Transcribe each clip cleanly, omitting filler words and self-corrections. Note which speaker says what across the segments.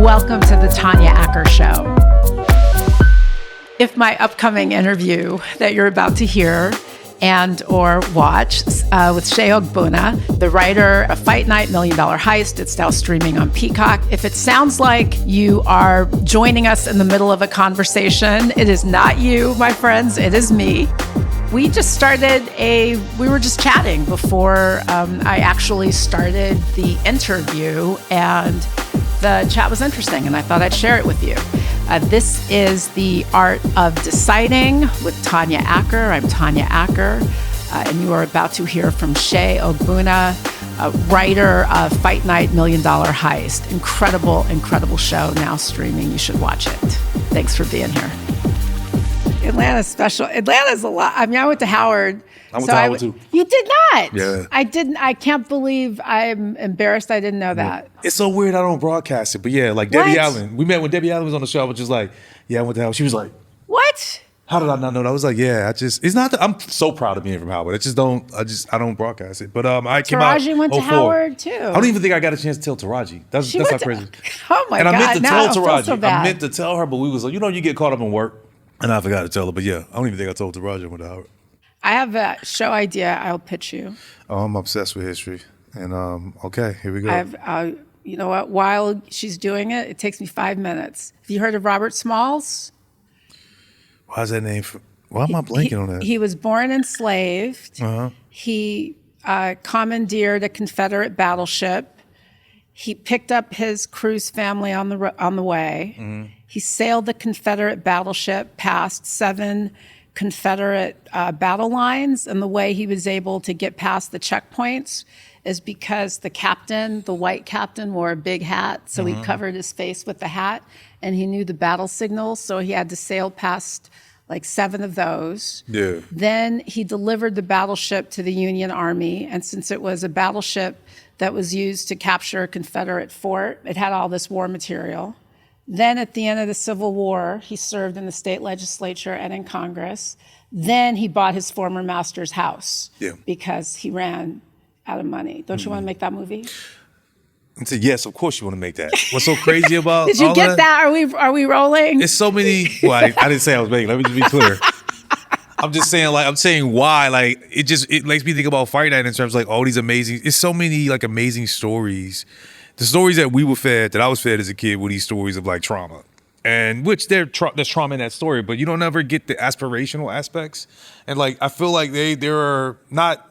Speaker 1: Welcome to the Tanya Acker Show. If my upcoming interview that you're about to hear and or watch with Shaye Ogbonna, the writer of Fight Night, Million Dollar Heist, it's now streaming on Peacock. If it sounds like you are joining us in the middle of a conversation, it is not you, my friends, it is me. We were just chatting before I actually started the interview, and the chat was interesting, and I thought I'd share it with you. This is The Art of Deciding with Tanya Acker. I'm Tanya Acker, and you are about to hear from Shaye Ogbonna, writer of Fight Night, Million Dollar Heist. Incredible, incredible show, now streaming. You should watch it. Thanks for being here. Atlanta's special. Atlanta's a lot. I mean, I went to Howard.
Speaker 2: I went to Howard too.
Speaker 1: You did not?
Speaker 2: Yeah.
Speaker 1: I didn't. I can't believe. I'm embarrassed I didn't know that.
Speaker 2: It's so weird I don't broadcast it. But yeah, like Debbie Allen. We met when Debbie Allen was on the show. I was just like, yeah, I went to Howard. She was like,
Speaker 1: what?
Speaker 2: How did I not know that? I was like, yeah, it's not that I'm so proud of being from Howard. I don't broadcast it. But I came out.
Speaker 1: Taraji went to Howard too.
Speaker 2: I don't even think I got a chance to tell Taraji. That's how crazy.
Speaker 1: Oh my God.
Speaker 2: And I meant to tell Taraji.
Speaker 1: So
Speaker 2: I meant to tell her, but we was like, you get caught up in work. And I forgot to tell her. But yeah, I don't even think I told Taraji I went to Howard.
Speaker 1: I have a show idea I'll pitch you.
Speaker 2: Oh, I'm obsessed with history. And okay, here we go.
Speaker 1: You know what? While she's doing it, it takes me 5 minutes. Have you heard of Robert Smalls?
Speaker 2: Why is that name? Why am I blanking on that?
Speaker 1: He was born enslaved.
Speaker 2: Uh-huh.
Speaker 1: He commandeered a Confederate battleship. He picked up his crew's family on the way. Mm-hmm. He sailed the Confederate battleship past 7 Confederate battle lines, and the way he was able to get past the checkpoints is because the white captain, wore a big hat, so he covered his face with the hat, and he knew the battle signals, so he had to sail past like 7 of those.
Speaker 2: Yeah.
Speaker 1: Then he delivered the battleship to the Union Army, and since it was a battleship that was used to capture a Confederate fort, it had all this war material. Then at the end of the Civil War, he served in the state legislature and in Congress. Then he bought his former master's house because he ran out of money. Don't you want to make that movie?
Speaker 2: I said, yes, of course you want to make that. What's so crazy about
Speaker 1: Did you get that? Are we rolling?
Speaker 2: It's so many. Well, I didn't say I was making. Let me just be clear. I'm saying why. Like it makes me think about Fight Night in terms of like all these amazing. It's so many like amazing stories. The stories that we were fed, that I was fed as a kid, were these stories of like trauma, and which there's trauma in that story, but you don't ever get the aspirational aspects. And like I feel like there are not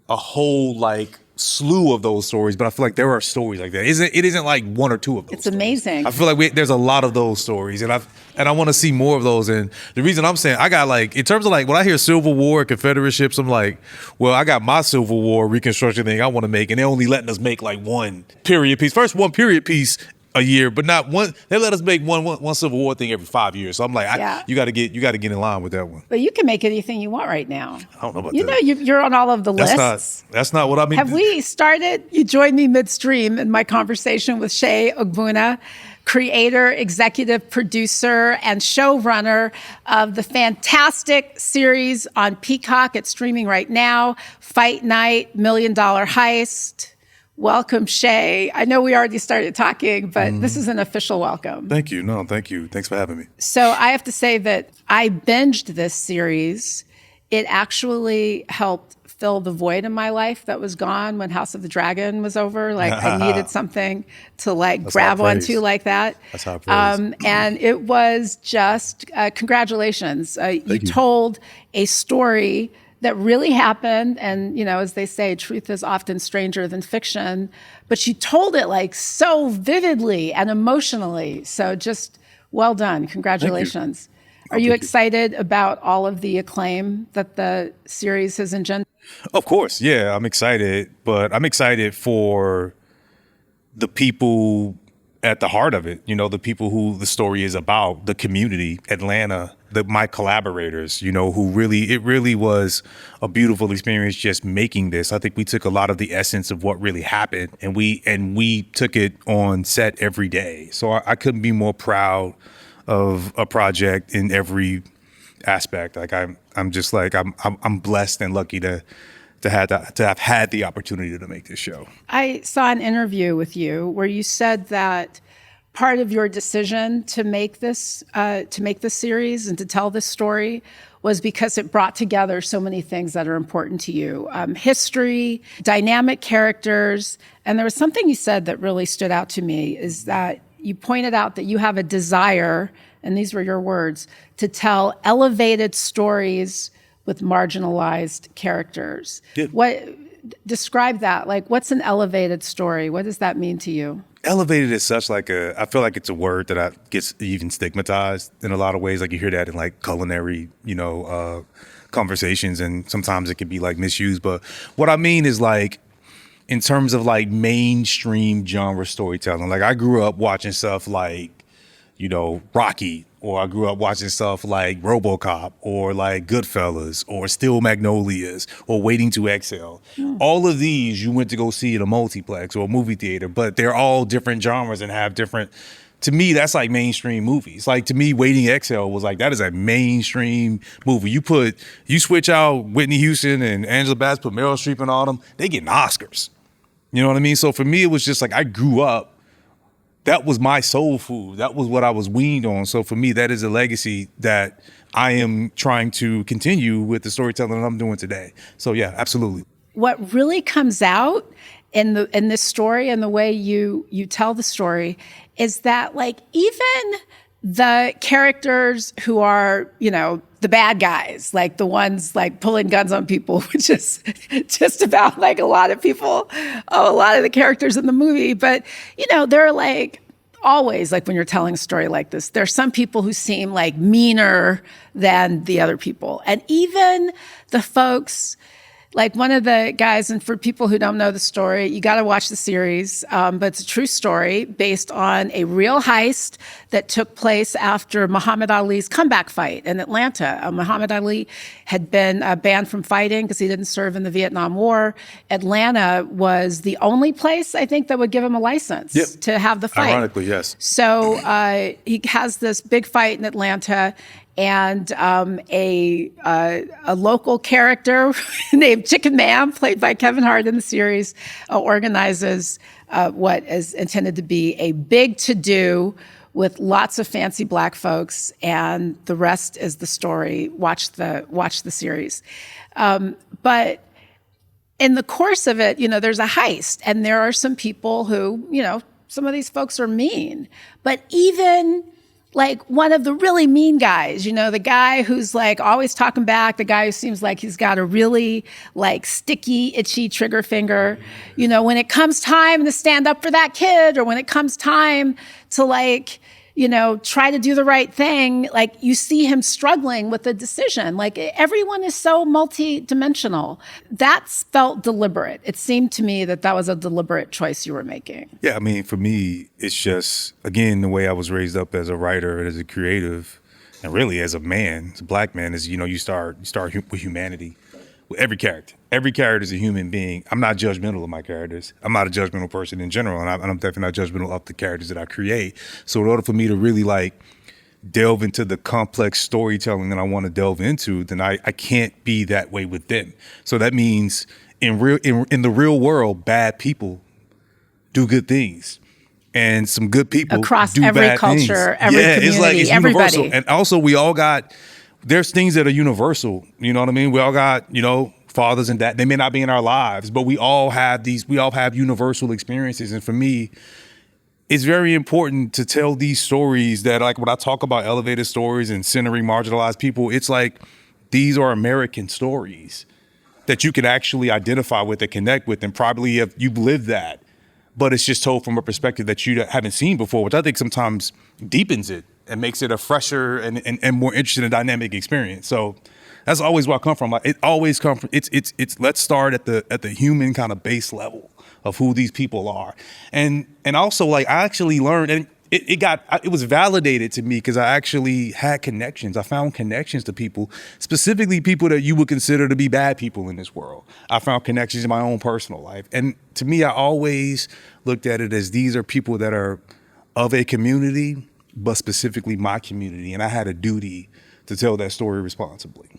Speaker 2: a whole like slew of those stories, but I feel like there are stories like that. It isn't like 1 or 2 of those.
Speaker 1: It's amazing.
Speaker 2: I feel like there's a lot of those stories, and I want to see more of those. And the reason I'm saying I got like, in terms of like when I hear Civil War, Confederate ships, I'm like, well, I got my Civil War Reconstruction thing I want to make, and they're only letting us make like one period piece. First, one period piece a year, but not one. They let us make one Civil War thing every 5 years. So I'm like, you got to get in line with that one.
Speaker 1: But you can make anything you want right now.
Speaker 2: I don't know about that.
Speaker 1: You know, you're on all of the lists.
Speaker 2: That's not what I mean.
Speaker 1: Have we started? You joined me midstream in my conversation with Shaye Ogbonna, creator, executive producer, and showrunner of the fantastic series on Peacock. It's streaming right now. Fight Night, Million Dollar Heist. Welcome, Shaye. I know we already started talking, but this is an official welcome.
Speaker 2: Thank you. No, thank you. Thanks for having me.
Speaker 1: So I have to say that I binged this series. It actually helped fill the void in my life that was gone when House of the Dragon was over. Like I needed something to like grab onto like that.
Speaker 2: That's how I praise.
Speaker 1: And it was just, congratulations. You told a story that really happened, and as they say, truth is often stranger than fiction, but she told it like so vividly and emotionally. So just well done. Congratulations. Are you excited about all of the acclaim that the series has engendered?
Speaker 2: Of course, yeah, I'm excited, but I'm excited for the people at the heart of it, the people who the story is about, the community, Atlanta, my collaborators, who it really was a beautiful experience just making this. I think we took a lot of the essence of what really happened and we took it on set every day. So I couldn't be more proud of a project in every aspect. Like I'm just like, I'm blessed and lucky to have had the opportunity to make this show.
Speaker 1: I saw an interview with you where you said that part of your decision to make this series and to tell this story was because it brought together so many things that are important to you. History, dynamic characters, and there was something you said that really stood out to me, is that you pointed out that you have a desire, and these were your words, to tell elevated stories with marginalized characters.
Speaker 2: Yeah.
Speaker 1: Describe that. Like, what's an elevated story? What does that mean to you?
Speaker 2: Elevated is such I feel like it's a word that gets even stigmatized in a lot of ways. Like you hear that in like culinary, conversations, and sometimes it can be like misused. But what I mean is like, in terms of like mainstream genre storytelling, like I grew up watching stuff like, Rocky, or I grew up watching stuff like RoboCop, or like Goodfellas, or Steel Magnolias, or Waiting to Exhale. All of these you went to go see in a multiplex or a movie theater, but they're all different genres and have different. To me, that's like mainstream movies. Like, to me, Waiting to Exhale was like, that is a mainstream movie. You switch out Whitney Houston and Angela Bassett, put Meryl Streep and all them, they getting Oscars. You know what I mean? So for me, it was just like, I grew up, that was my soul food. That was what I was weaned on. So for me, that is a legacy that I am trying to continue with the storytelling that I'm doing today. So yeah, absolutely.
Speaker 1: What really comes out in this story and the way you tell the story is that, like, even the characters who are, the bad guys, like the ones like pulling guns on people, which is just about like a lot of the characters in the movie. But, they're like, always, like when you're telling a story like this, there's some people who seem like meaner than the other people. And even the folks, like one of the guys, and for people who don't know the story, you got to watch the series, but it's a true story based on a real heist that took place after Muhammad Ali's comeback fight in Atlanta. Muhammad Ali had been banned from fighting because he didn't serve in the Vietnam War. Atlanta was the only place, I think, that would give him a license to have the fight.
Speaker 2: Ironically, yes.
Speaker 1: So he has this big fight in Atlanta, and a local character named Chicken Man, played by Kevin Hart in the series, organizes what is intended to be a big to-do with lots of fancy black folks, and the rest is the story. Watch the series. But in the course of it, there's a heist, and there are some people who, some of these folks are mean, but even like one of the really mean guys, the guy who's like always talking back, the guy who seems like he's got a really like sticky, itchy trigger finger, when it comes time to stand up for that kid, or when it comes time to like, try to do the right thing, like you see him struggling with the decision. Like everyone is so multi-dimensional. That's felt deliberate. It seemed to me that was a deliberate choice you were making.
Speaker 2: Yeah, I mean, for me, it's just, again, the way I was raised up as a writer and as a creative, and really as a man, as a black man, is, you start with humanity. With every character. Every character is a human being. I'm not judgmental of my characters. I'm not a judgmental person in general, and I'm definitely not judgmental of the characters that I create. So in order for me to really like delve into the complex storytelling that I want to delve into, then I can't be that way with them. So that means in the real world, bad people do good things, and some good people
Speaker 1: across
Speaker 2: do
Speaker 1: every
Speaker 2: bad
Speaker 1: culture,
Speaker 2: things.
Speaker 1: every community,
Speaker 2: it's
Speaker 1: everybody.
Speaker 2: Universal. And also, we all got. There's things that are universal. You know what I mean? We all got, fathers and dads. They may not be in our lives, but we all have universal experiences. And for me, it's very important to tell these stories that, like, when I talk about elevated stories and centering marginalized people, it's like, these are American stories that you can actually identify with and connect with, and probably if you've lived that, but it's just told from a perspective that you haven't seen before, which I think sometimes deepens it and makes it a fresher and more interesting and dynamic experience. So that's always where I come from. Like, it always comes from, it's let's start at the human kind of base level of who these people are. And also, like, I actually learned, and it was validated to me because I actually had connections. I found connections to people, specifically people that you would consider to be bad people in this world. I found connections in my own personal life. And to me, I always looked at it as, these are people that are of a community, but specifically my community. And I had a duty to tell that story responsibly.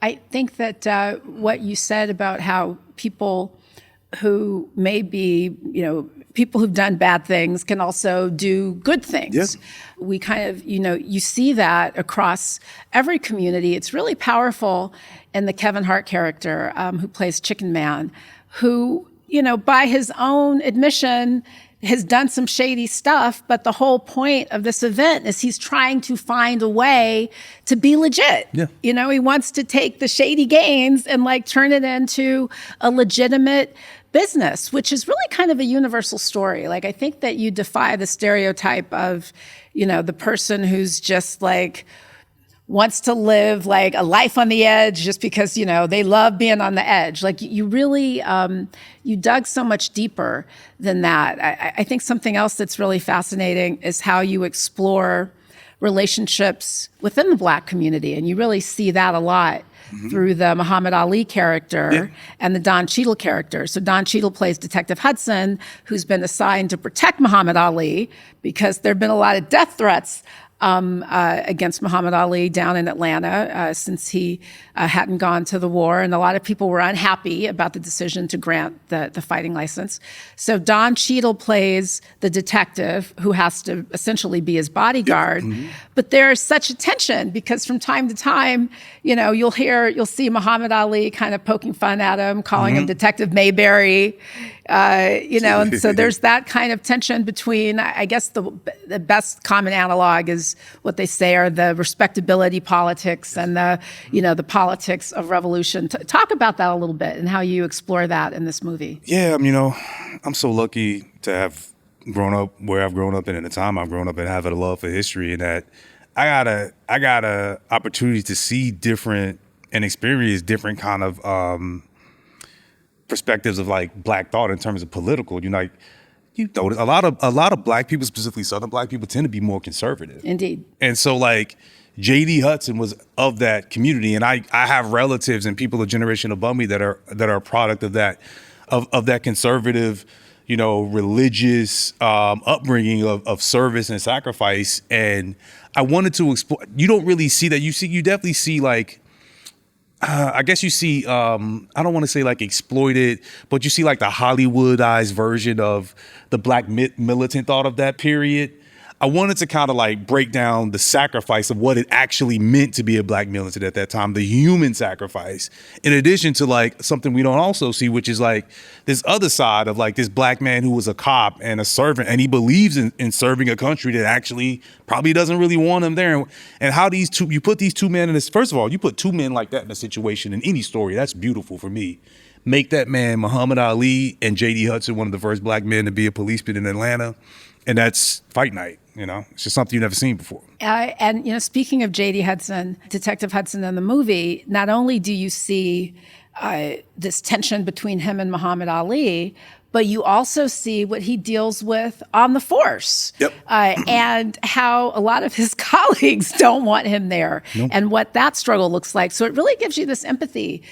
Speaker 1: I think that what you said about how people who may be, people who've done bad things can also do good things.
Speaker 2: Yeah.
Speaker 1: We kind of, you see that across every community. It's really powerful in the Kevin Hart character who plays Chicken Man, who, by his own admission, has done some shady stuff, but the whole point of this event is he's trying to find a way to be legit.
Speaker 2: Yeah.
Speaker 1: He wants to take the shady gains and turn it into a legitimate business, which is really kind of a universal story. I think that you defy the stereotype of, the person who's just wants to live a life on the edge just because, they love being on the edge. You really, you dug so much deeper than that. I think something else that's really fascinating is how you explore relationships within the Black community. And you really see that a lot through the Muhammad Ali character and the Don Cheadle character. So Don Cheadle plays Detective Hudson, who's been assigned to protect Muhammad Ali because there have been a lot of death threats against Muhammad Ali down in Atlanta since he hadn't gone to the war. And a lot of people were unhappy about the decision to grant the fighting license. So Don Cheadle plays the detective who has to essentially be his bodyguard. But there's such a tension because from time to time, you'll see Muhammad Ali kind of poking fun at him, calling him Detective Mayberry. And so there's that kind of tension between, I guess the best common analog is what they say are the respectability politics and the politics of revolution. Talk about that a little bit and how you explore that in this movie.
Speaker 2: Yeah, I'm so lucky to have grown up where I've grown up and in the time I've grown up and have a love for history, and that I got a opportunity to see different and experience different kind of perspectives of Black thought in terms of political. A lot of Black people, specifically Southern Black people, tend to be more conservative.
Speaker 1: Indeed.
Speaker 2: And so J.D. Hudson was of that community, and I have relatives and people a generation above me that are a product of that conservative, religious upbringing of service and sacrifice. And I wanted to explore. You don't really see that. You definitely see I guess you see, I don't want to say exploited, but you see the Hollywoodized version of the Black militant thought of that period. I wanted to kind of break down the sacrifice of what it actually meant to be a Black militant at that time, the human sacrifice, in addition to something we don't also see, which is this other side of this Black man who was a cop and a servant, and he believes in serving a country that actually probably doesn't really want him there. And how you put these two men in this, first of all, you put two men like that in a situation in any story, that's beautiful for me. Make that man Muhammad Ali and J.D. Hudson one of the first Black men to be a policeman in Atlanta. And that's fight night, It's just something you've never seen before.
Speaker 1: And speaking of J.D. Hudson, Detective Hudson in the movie, not only do you see this tension between him and Muhammad Ali, but you also see what he deals with on the force.
Speaker 2: Yep.
Speaker 1: And how a lot of his colleagues don't want him there, and what that struggle looks like. So it really gives you this empathy,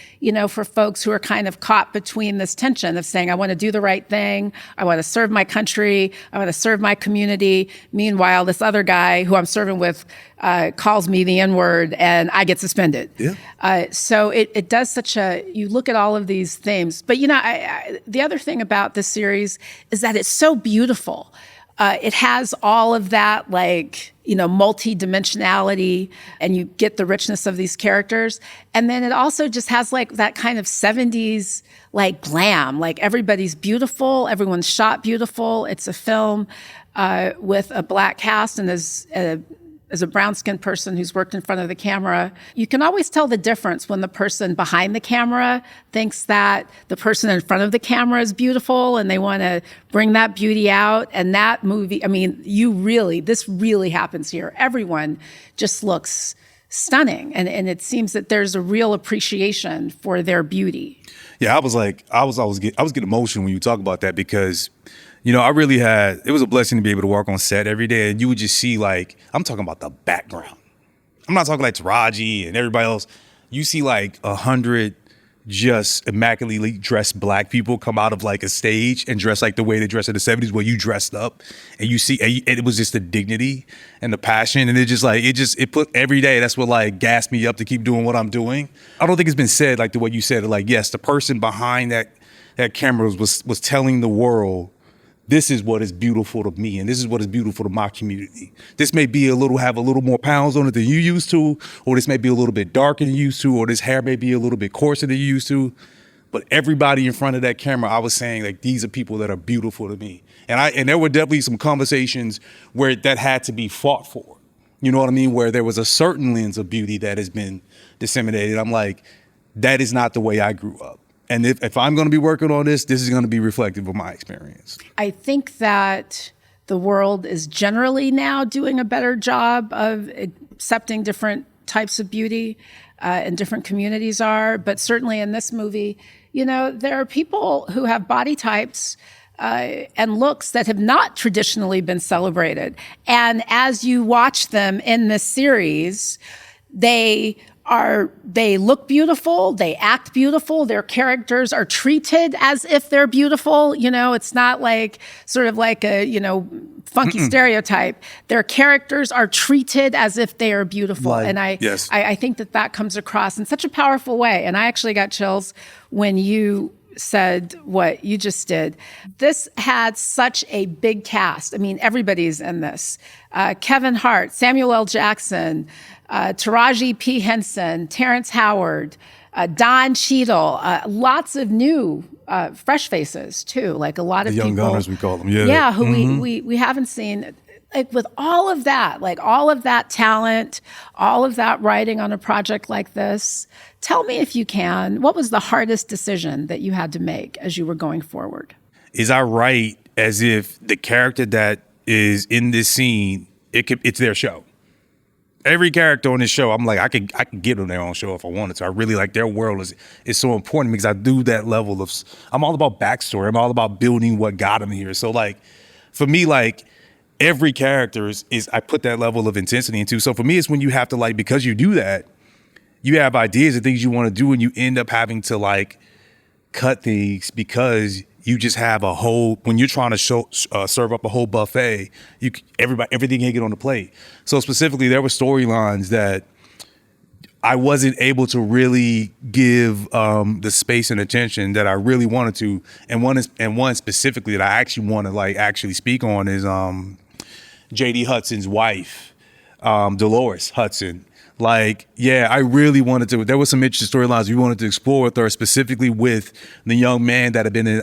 Speaker 1: for folks who are kind of caught between this tension of saying, I want to do the right thing, I want to serve my country, I want to serve my community. Meanwhile, this other guy who I'm serving with calls me the N-word and I get suspended.
Speaker 2: Yeah.
Speaker 1: So it does you look at all of these themes. But, the other thing about this series is that it's so beautiful. It has all of that, multi-dimensionality, and you get the richness of these characters. And then it also just has that kind of 70s glam. Everybody's beautiful, everyone's shot beautiful. It's a film with a Black cast, and as a brown-skinned person who's worked in front of the camera, you can always tell the difference when the person behind the camera thinks that the person in front of the camera is beautiful and they want to bring that beauty out. And that movie, this really happens here. Everyone just looks stunning. And it seems that there's a real appreciation for their beauty.
Speaker 2: Yeah, I was getting emotional when you talk about that because it was a blessing to be able to work on set every day, and you would just see I'm talking about the background. I'm not talking Taraji and everybody else. You see 100 just immaculately dressed Black people come out of a stage and dress the way they dressed in the 70s, where you dressed up, and you see, and it was just the dignity and the passion, and it put every day. That's what gassed me up to keep doing what I'm doing. I don't think it's been said the way you said it. Yes, the person behind that camera was telling the world this is what is beautiful to me, and this is what is beautiful to my community. This may be have a little more pounds on it than you used to, or this may be a little bit darker than you used to, or this hair may be a little bit coarser than you used to. But everybody in front of that camera, I was saying, like, these are people that are beautiful to me. And there were definitely some conversations where that had to be fought for. You know what I mean? Where there was a certain lens of beauty that has been disseminated. I'm like, that is not the way I grew up. And if I'm going to be working on this is going to be reflective of my experience.
Speaker 1: I think that the world is generally now doing a better job of accepting different types of beauty, and different communities are. But certainly in this movie, there are people who have body types and looks that have not traditionally been celebrated. And as you watch them in this series, they look beautiful, they act beautiful, their characters are treated as if they're beautiful. It's not like sort of like a, funky stereotype. Their characters are treated as if they are beautiful. And I think that comes across in such a powerful way. And I actually got chills when you said what you just did. This had such a big cast. I mean, everybody's in this. Kevin Hart, Samuel L. Jackson, Taraji P. Henson, Terrence Howard, Don Cheadle, lots of new fresh faces too, like a lot of
Speaker 2: the young
Speaker 1: people,
Speaker 2: gunners we call them,
Speaker 1: who we haven't seen. Like with all of that, talent, all of that writing on a project like this, tell me if you can, what was the hardest decision that you had to make as you were going forward?
Speaker 2: Is I write as if the character that is in this scene, it's their show. Every character on this show, I'm like, I could get on their own show if I wanted to. I really like their world is so important because I do that level of, I'm all about backstory. I'm all about building what got them here. So like, for me, like every character is I put that level of intensity into. So for me, it's when you have to like, because you do that, you have ideas and things you want to do and you end up having to like cut things because you just have a whole, when you're trying to serve up a whole buffet, everything can't get on the plate. So specifically, there were storylines that I wasn't able to really give the space and attention that I really wanted to. And one specifically that I actually want to like actually speak on is J.D. Hudson's wife, Dolores Hudson. Like, yeah, I really wanted to. There were some interesting storylines we wanted to explore with her, specifically with the young man that had been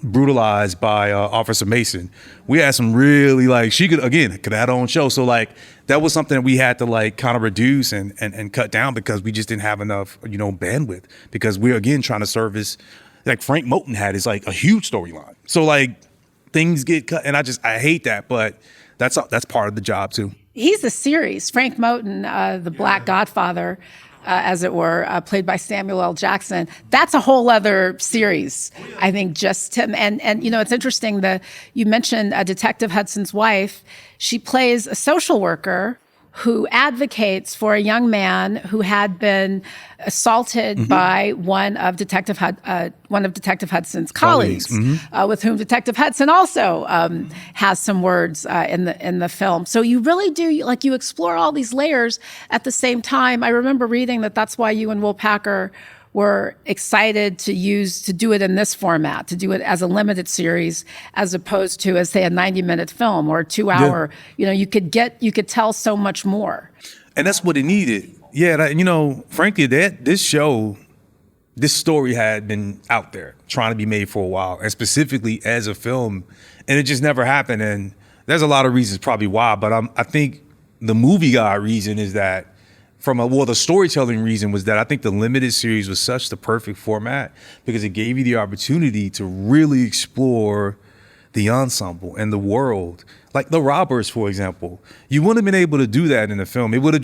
Speaker 2: brutalized by Officer Mason. We had some really like could have had her own show. So like that was something that we had to like kind of reduce and cut down because we just didn't have enough bandwidth because we're again trying to service like Frank Moten had is like a huge storyline. So like things get cut, and I hate that, but that's part of the job too.
Speaker 1: He's a series. Frank Moten, the Black Godfather, as it were, played by Samuel L. Jackson. That's a whole other series, I think, just him. And it's interesting that you mentioned Detective Hudson's wife. She plays a social worker who advocates for a young man who had been assaulted by one of Detective Hudson's colleagues, with whom Detective Hudson also has some words in the film. So you really do you explore all these layers at the same time. I remember reading that's why you and Will Packer were excited to do it in this format, to do it as a limited series, as opposed to, as say, a 90-minute film or a 2-hour.
Speaker 2: Yeah.
Speaker 1: You could tell so much more.
Speaker 2: And that's what it needed. Yeah, frankly, this story had been out there trying to be made for a while, and specifically as a film, and it just never happened. And there's a lot of reasons probably why, but I think the movie guy reason is that the storytelling reason was that I think the limited series was such the perfect format because it gave you the opportunity to really explore the ensemble and the world. Like the robbers, for example. You wouldn't have been able to do that in the film. They would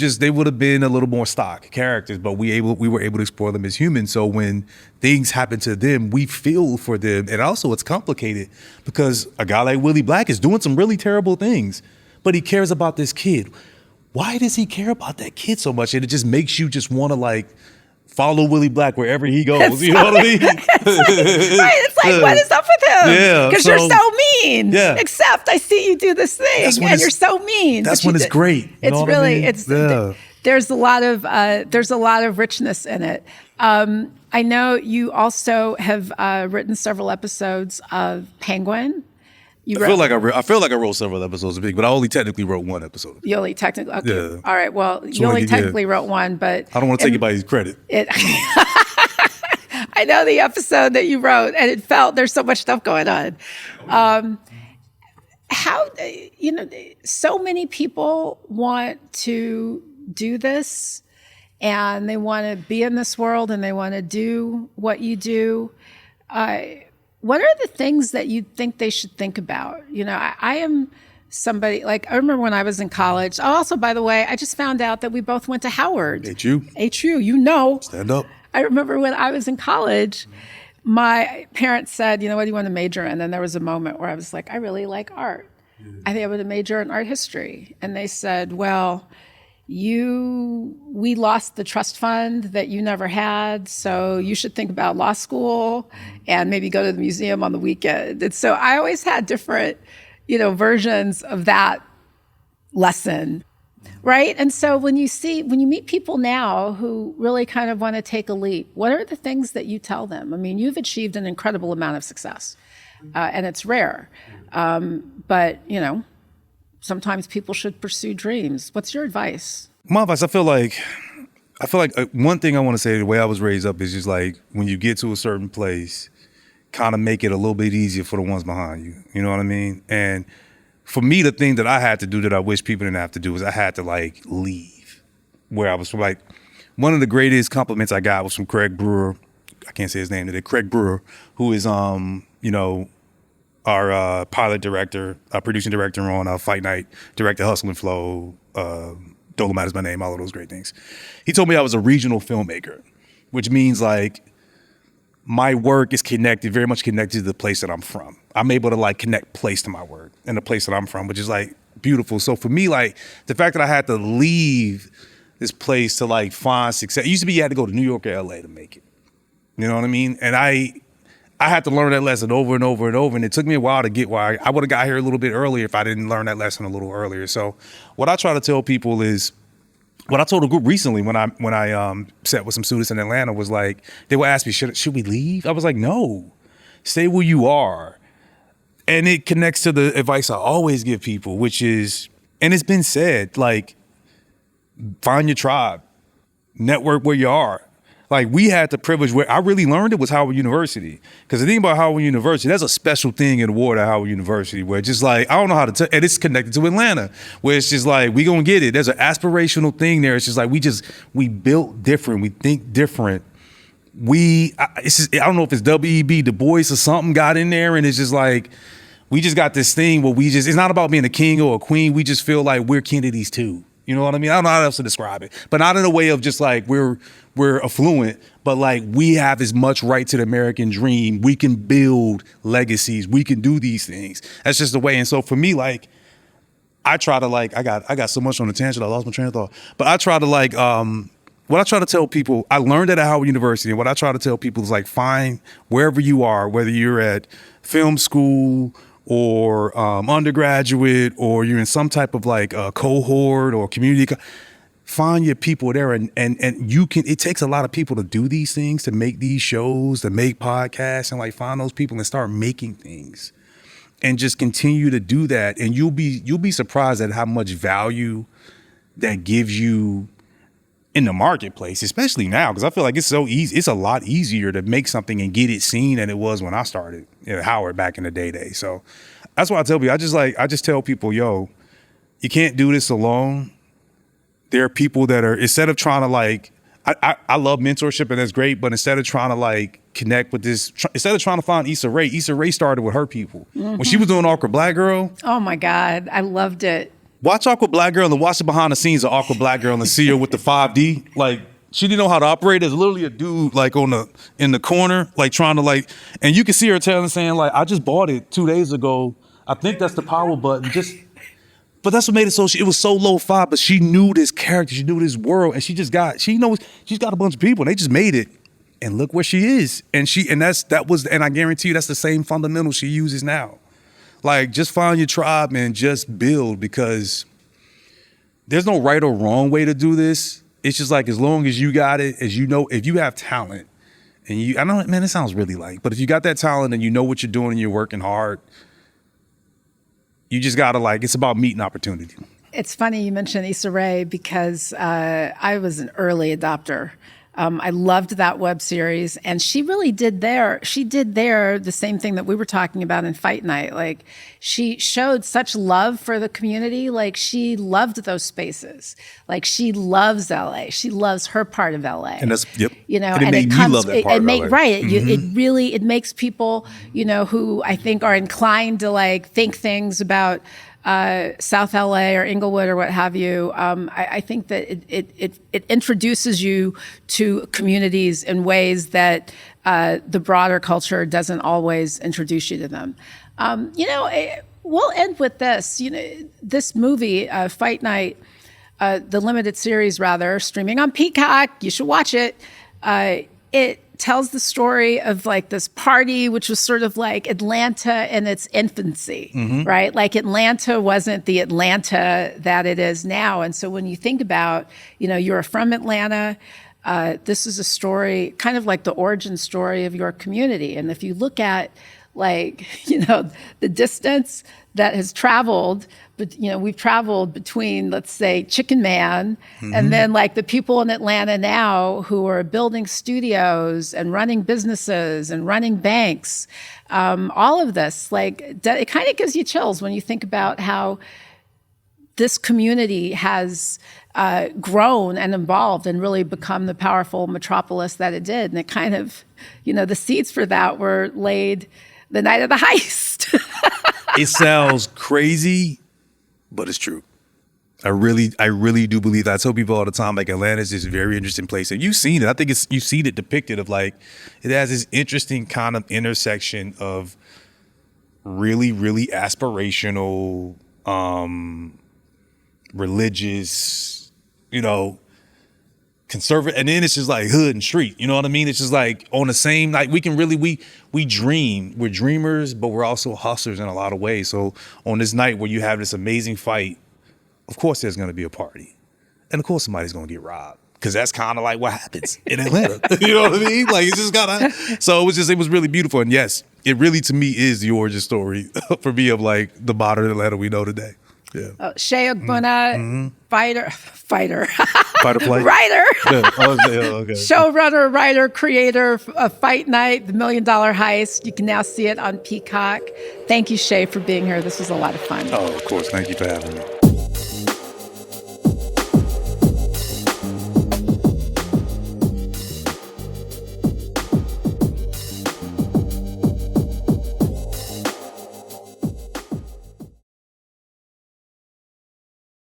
Speaker 2: have been a little more stock characters, but we were able to explore them as humans. So when things happen to them, we feel for them. And also it's complicated because a guy like Willie Black is doing some really terrible things, but he cares about this kid. Why does he care about that kid so much? And it just makes you just want to like follow Willie Black wherever he goes. You know what I mean?
Speaker 1: It's like, what is up with him?
Speaker 2: Yeah.
Speaker 1: Because you're so mean.
Speaker 2: Yeah.
Speaker 1: Except I see you do this thing and you're so mean.
Speaker 2: That's when it's great.
Speaker 1: It's really, there's a lot of richness in it. I know you also have written several episodes of Penguin. You
Speaker 2: I feel like I wrote several episodes of Big, but I only technically wrote one episode.
Speaker 1: You only technically, okay.
Speaker 2: Yeah.
Speaker 1: All right, well, you only technically wrote one, but...
Speaker 2: I don't want to take anybody's credit.
Speaker 1: I know the episode that you wrote, and there's so much stuff going on. So many people want to do this, and they want to be in this world, and they want to do what you do. What are the things that you think they should think about? I am somebody, like, I remember when I was in college. Also, by the way, I just found out that we both went to Howard.
Speaker 2: HU,
Speaker 1: Stand
Speaker 2: up.
Speaker 1: I remember when I was in college, my parents said, what do you want to major in? And then there was a moment where I was like, I really like art. I think I would major in art history. And they said, well, we lost the trust fund that you never had, so you should think about law school and maybe go to the museum on the weekend. And so I always had different, versions of that lesson, right? And so when you meet people now who really kind of want to take a leap, what are the things that you tell them? I mean, you've achieved an incredible amount of success, and it's rare. But, sometimes people should pursue dreams. What's your advice?
Speaker 2: My advice, I feel like one thing I want to say, the way I was raised up, is just like, when you get to a certain place, kind of make it a little bit easier for the ones behind you. You know what I mean? And for me, the thing that I had to do that I wish people didn't have to do is I had to leave where I was from. Like, one of the greatest compliments I got was from Craig Brewer. I can't say his name today. Craig Brewer, who is, our pilot director, producing director on Fight Night, director Hustle and Flow, Dolomite is my name, all of those great things. He told me I was a regional filmmaker, which means my work is very much connected to the place that I'm from. I'm able to connect place to my work and the place that I'm from, which is beautiful. So for me, the fact that I had to leave this place to find success, it used to be you had to go to New York or LA to make it. You know what I mean? And I had to learn that lesson over and over and over, and it took me a while to get where I would have got here a little bit earlier if I didn't learn that lesson a little earlier. So what I try to tell people is, what I told a group recently when I sat with some students in Atlanta was they would ask me, should we leave? I was like, no, stay where you are. And it connects to the advice I always give people, which is, and it's been said, find your tribe, network where you are. We had the privilege where I really learned it was Howard University. Because the thing about Howard University, there's a special thing in the water at Howard University where it's just I don't know how to tell, and it's connected to Atlanta, where it's just we gonna get it. There's an aspirational thing there. It's just we built different, we think different. I don't know if it's W.E.B. Du Bois or something got in there, and it's just we just got this thing where it's not about being a king or a queen. We just feel like we're Kennedys too. You know what I mean? I don't know how else to describe it, but not in a way of just we're affluent, but we have as much right to the American dream. We can build legacies. We can do these things. That's just the way. And so for me, I try to I got so much on the tangent, I lost my train of thought. But I try to what I try to tell people, I learned that at Howard University, and what I try to tell people is find wherever you are, whether you're at film school or undergraduate, or you're in some type of cohort or community, find your people there, and you can. It takes a lot of people to do these things, to make these shows, to make podcasts, and find those people and start making things, and just continue to do that, and you'll be surprised at how much value that gives you in the marketplace, especially now, because I feel like it's so easy. It's a lot easier to make something and get it seen than it was when I started at Howard back in the day. So that's why I tell people, I just tell people, yo, you can't do this alone. There are people that are, instead of trying to I love mentorship and that's great, but instead of trying to connect with instead of trying to find Issa Rae started with her people. Mm-hmm. When she was doing Awkward Black Girl. Oh my God, I loved it. Watch Awkward Black Girl and watch the behind the scenes of Awkward Black Girl and see her with the 5D. She didn't know how to operate. There's literally a dude in the corner, trying to and you can see her saying I just bought it 2 days ago. I think that's the power button. But that's what made it so. It was so low-fi, but she knew this character, she knew this world, and she's got a bunch of people, and they just made it. And look where she is. And I guarantee you that's the same fundamental she uses now. Just find your tribe and just build, because there's no right or wrong way to do this. It's just as long as you got it, if you have talent, and I know, man, it sounds really but if you got that talent and you know what you're doing and you're working hard, you just gotta it's about meeting opportunity.
Speaker 1: It's funny you mentioned Issa Rae because I was an early adopter. I loved that web series, and she really did there the same thing that we were talking about in Fight Night. Like, she showed such love for the community. Like, she loved those spaces. Like, she loves LA. She loves her part of LA.
Speaker 2: And that's, yep.
Speaker 1: You know,
Speaker 2: and it made me love that part of LA.
Speaker 1: Right. It makes people, who I think are inclined to think things about South LA or Inglewood or what have you. I think that it introduces you to communities in ways that the broader culture doesn't always introduce you to them. We'll end with this. This movie, Fight Night, the limited series rather, streaming on Peacock. You should watch it. It tells the story of this party, which was sort of like Atlanta in its infancy, right? Like, Atlanta wasn't the Atlanta that it is now. And so when you think about, you're from Atlanta, this is a story, kind of like the origin story of your community. And if you look at the distance that has traveled, but we've traveled between, let's say, Chicken Man, and then the people in Atlanta now who are building studios and running businesses and running banks, all of this, it kind of gives you chills when you think about how this community has grown and evolved and really become the powerful metropolis that it did. And it kind of, the seeds for that were laid the night of the heist.
Speaker 2: It sounds crazy, but it's true. I really do believe that. I tell people all the time, Atlanta is this very interesting place. And you've seen it. I think you've seen it depicted of it has this interesting kind of intersection of really, really aspirational, religious, conservative, and then it's just hood and street. You know what I mean? It's just on the same night. We can really we dream. We're dreamers, but we're also hustlers in a lot of ways. So on this night where you have this amazing fight, of course there's going to be a party, and of course somebody's going to get robbed, because that's kind of what happens in Atlanta. You know what I mean? It's just gotta. So it was really beautiful, and yes, it really to me is the origin story for me of the modern Atlanta we know today. Yeah.
Speaker 1: Shaye Ogbonna, fighter,
Speaker 2: Fight or flight,
Speaker 1: writer,
Speaker 2: yeah. Okay.
Speaker 1: Showrunner, writer, creator of Fight Night, the $1 Million Heist. You can now see it on Peacock. Thank you, Shaye, for being here. This was a lot of fun.
Speaker 2: Oh, of course. Thank you for having me.